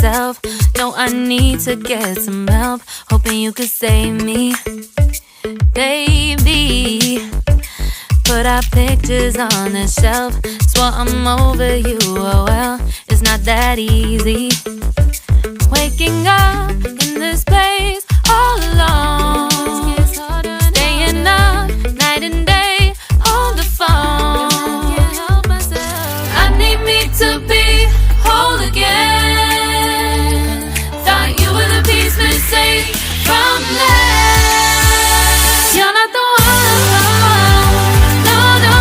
myself. No, I need to get some help. Hoping you could save me, baby. Put our pictures on the shelf. Swore I'm over you, oh well, it's not that easy. Waking up in this place all alone, staying up night and day on the phone. I need me to be whole again. Thought you were the piece missing from left. You're not the one, no, no.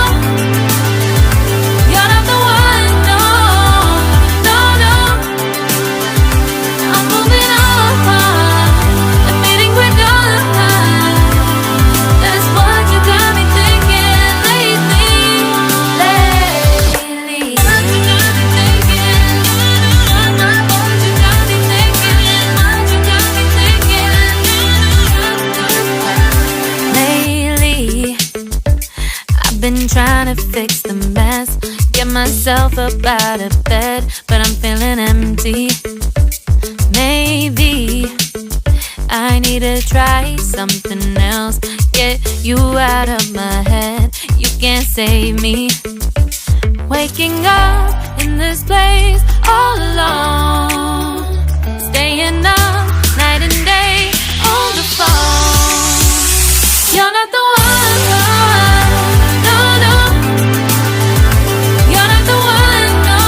You're not the one, no, no, no. I'm moving on, admitting we're done. That's what you got me thinking lately. What you got me thinking. What you got me thinking. What you got me thinking. Lately, I've been trying to fix the mess, get myself up out of bed, but I'm feeling empty. Maybe I need to try something else, get you out of my head. You can't save me. Waking up in this place all alone, staying up night and day on the phone. You're not the one, no, no. You're not the one, no,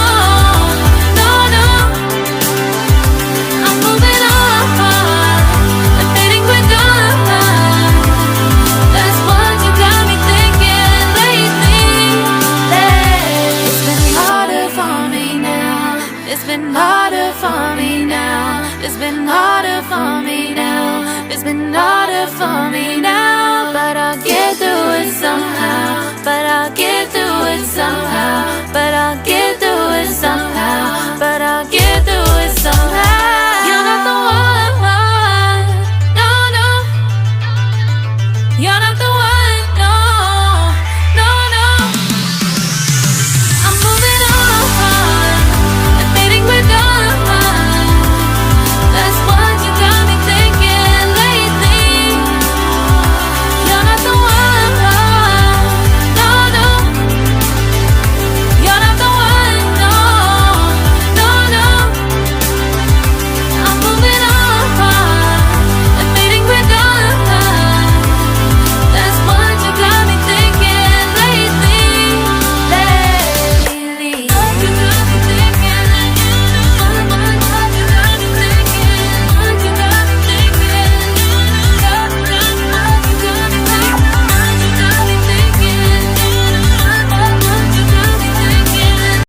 no, no. I'm moving on, admitting we're done. That's what you got me thinking lately. It's been harder for me now. It's been harder for me now. It's been harder for me now. It's been harder for me now. But I'll get through it somehow. But I'll get through it somehow. But I'll get through it somehow. But I'll get through it somehow.